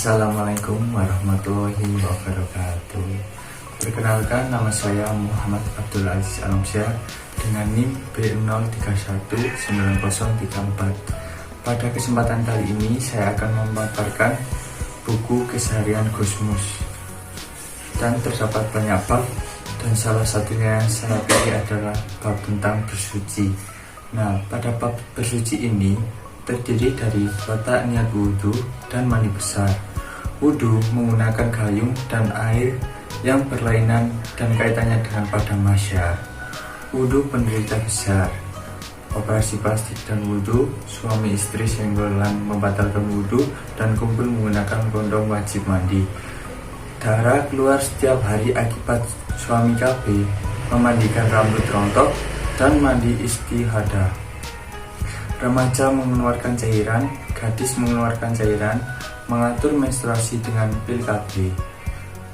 Assalamualaikum warahmatullahi wabarakatuh. Perkenalkan, nama saya Muhammad Abdul Aziz Alamsyah dengan NIM B0319034. Pada kesempatan kali ini saya akan memaparkan buku Keseharian Gusmus. Dan terdapat banyak bab, dan salah satunya yang saya pilih adalah bab tentang bersuci. Nah, pada bab bersuci ini terdiri dari letak niat wudhu dan mandi besar. Wudhu menggunakan gayung dan air yang berlainan dan kaitannya dengan padang mahsyar. Wudhu penderita besar. Operasi plastik dan wudhu, suami istri senggolan membatalkan wudhu dan kumpul menggunakan kondom wajib mandi. Darah keluar setiap hari akibat suami KB memandikan rambut rontok dan mandi istihadah. Remaja mengeluarkan cairan, gadis mengeluarkan cairan, mengatur menstruasi dengan pil KB,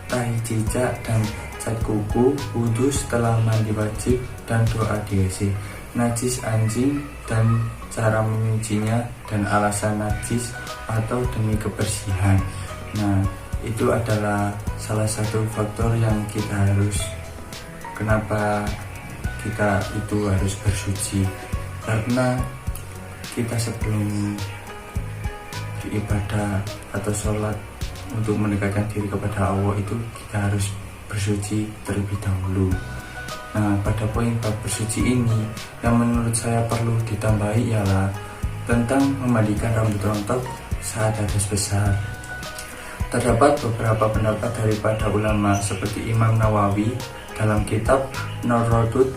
tahi cicak dan cat kuku, wudhu setelah mandi wajib dan doa di WC, najis anjing dan cara menyucinya dan alasan najis atau demi kebersihan. Nah, itu adalah salah satu faktor yang kenapa kita itu harus bersuci, karena kita sebelum beribadah atau sholat untuk mendekatkan diri kepada Allah itu kita harus bersuci terlebih dahulu. Nah, pada poin bab bersuci ini yang menurut saya perlu ditambahi ialah tentang memandikan rambut rontok saat hadas besar. Terdapat beberapa pendapat daripada ulama seperti Imam Nawawi dalam kitab Nurratul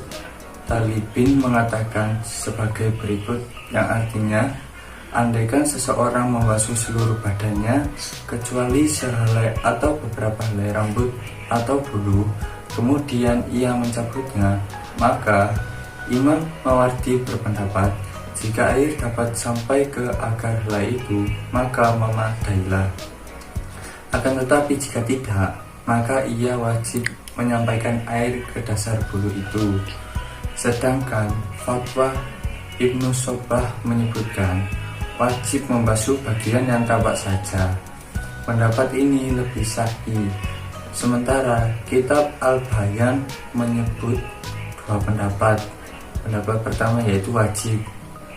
Talibin mengatakan sebagai berikut, yang artinya andaikan seseorang membasuh seluruh badannya kecuali sehelai atau beberapa helai rambut atau bulu, kemudian ia mencabutnya, maka Imam Mawardi berpendapat jika air dapat sampai ke akar helai itu maka memadailah. Akan tetapi jika tidak, maka ia wajib menyampaikan air ke dasar bulu itu. Sedangkan fatwa Ibnu Sobah menyebutkan wajib membasuh bagian yang tampak saja. Pendapat ini lebih sahih. Sementara kitab Al-Bayan menyebut dua pendapat. Pendapat pertama yaitu wajib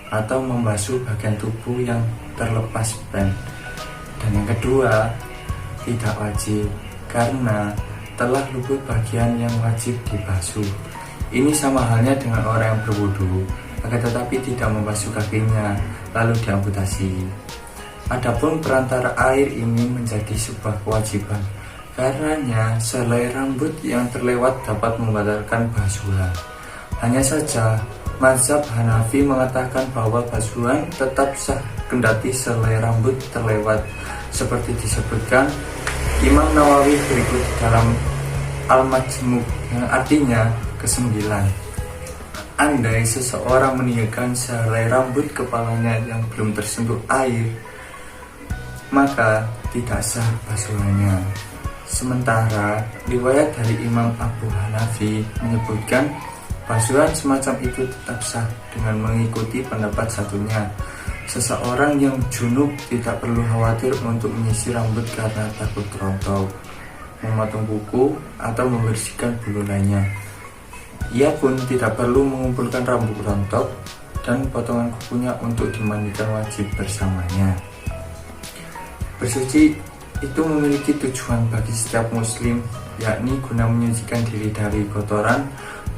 atau membasuh bagian tubuh yang terlepas ban. Dan yang kedua tidak wajib karena telah luput bagian yang wajib dibasuh. Ini sama halnya dengan orang yang berwudu akan tetapi tidak membasuh kakinya lalu diamputasi. Adapun perantara air ini menjadi sebuah kewajiban. Karenanya selai rambut yang terlewat dapat membatalkan basuhan. Hanya saja mazhab Hanafi mengatakan bahwa basuhan tetap sah kendati selai rambut terlewat, seperti disebutkan Imam Nawawi berikut dalam Al-Majmu', yang artinya ke-9. Andai seseorang meninggalkan sehelai rambut kepalanya yang belum tersentuh air, maka tidak sah basuhannya. Sementara riwayat dari Imam Abu Hanafi menyebutkan basuhan semacam itu tetap sah dengan mengikuti pendapat satunya. Seseorang yang junub tidak perlu khawatir untuk menyisir rambut karena takut rontok, memotong kuku atau membersihkan bulu lainnya. Ia pun tidak perlu mengumpulkan rambut rontok dan potongan kukunya untuk dimandikan wajib bersamanya. Bersuci itu memiliki tujuan bagi setiap muslim, yakni guna menyucikan diri dari kotoran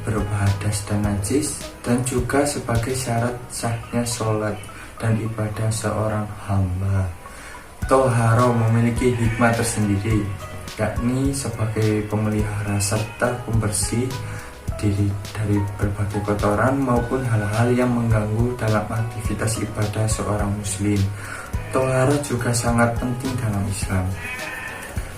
berupa hadas dan najis, dan juga sebagai syarat sahnya sholat dan ibadah seorang hamba. Toharo memiliki hikmah tersendiri, yakni sebagai pemelihara serta pembersih diri dari berbagai kotoran maupun hal-hal yang mengganggu dalam aktivitas ibadah seorang muslim. Toharo juga sangat penting dalam Islam.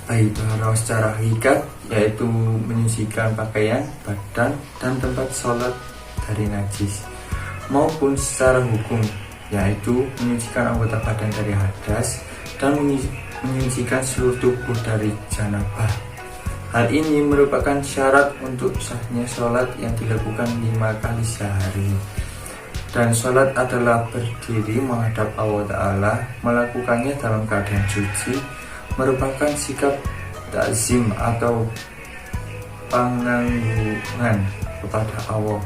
Baik toharo secara hakikat, yaitu menyucikan pakaian, badan, dan tempat sholat dari najis, maupun secara hukum, yaitu menyucikan anggota badan dari hadas dan menyucikan seluruh tubuh dari janabah. Hal ini merupakan syarat untuk sahnya sholat yang dilakukan 5 kali sehari. Dan sholat adalah berdiri menghadap Allah Ta'ala, melakukannya dalam keadaan suci, merupakan sikap takzim atau pengagungan kepada Allah.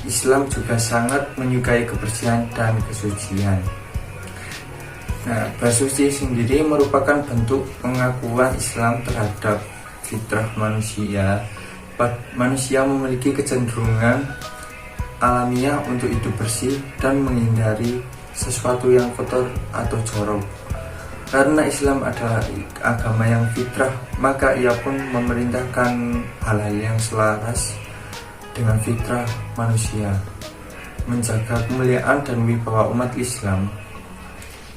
Islam juga sangat menyukai kebersihan dan kesucian. Nah, bersuci sendiri merupakan bentuk pengakuan Islam terhadap fitrah manusia. Manusia memiliki kecenderungan alamiah untuk hidup bersih dan menghindari sesuatu yang kotor atau jorok. Karena Islam adalah agama yang fitrah, maka ia pun memerintahkan hal-hal yang selaras dengan fitrah manusia, menjaga kemuliaan dan wibawa umat Islam.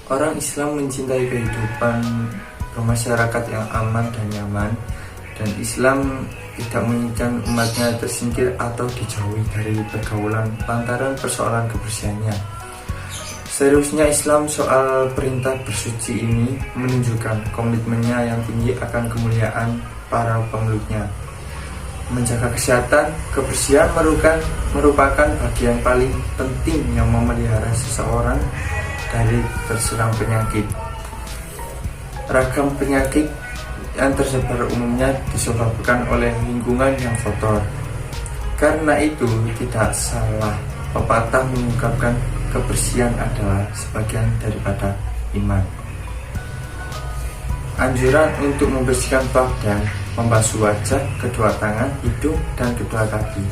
Orang Islam mencintai kehidupan bermasyarakat yang aman dan nyaman, dan Islam tidak menginginkan umatnya tersingkir atau dijauhi dari pergaulan lantaran persoalan kebersihannya. Seriusnya Islam soal perintah bersuci ini menunjukkan komitmennya yang tinggi akan kemuliaan para pemeluknya. Menjaga kesehatan, kebersihan merupakan bagian paling penting yang memelihara seseorang dari terserang penyakit. Ragam penyakit yang tersebar umumnya disebabkan oleh lingkungan yang kotor. Karena itu tidak salah pepatah mengungkapkan kebersihan adalah sebagian daripada iman. Anjuran untuk membersihkan badan, membasuh wajah, kedua tangan, hidung, dan kedua kaki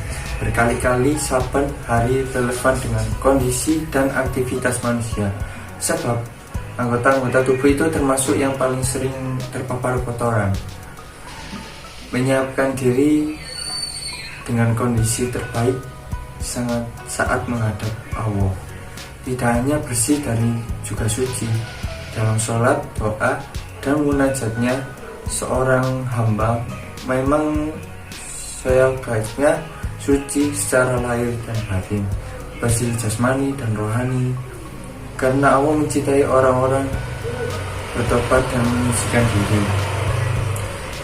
berkali-kali saben hari relevan dengan kondisi dan aktivitas manusia, sebab anggota-anggota tubuh itu termasuk yang paling sering terpapar kotoran. Menyiapkan diri dengan kondisi terbaik saat menghadap Allah. Tidak hanya bersih dari juga suci. Dalam sholat, doa, dan munajatnya seorang hamba memang seyogyanya suci secara lahir dan batin, bersih jasmani dan rohani. Karena Allah mencintai orang-orang bertobat dan menyucikan diri.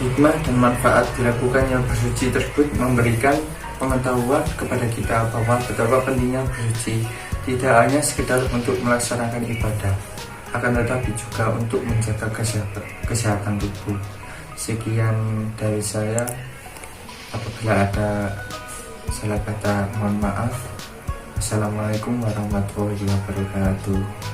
Hikmah dan manfaat dilakukannya bersuci tersebut memberikan pengetahuan kepada kita bahwa betapa pentingnya bersuci tidak hanya sekedar untuk melaksanakan ibadah, akan tetapi juga untuk menjaga kesehatan tubuh. Sekian dari saya. Apabila ada salah kata, mohon maaf. Assalamualaikum warahmatullahi wabarakatuh.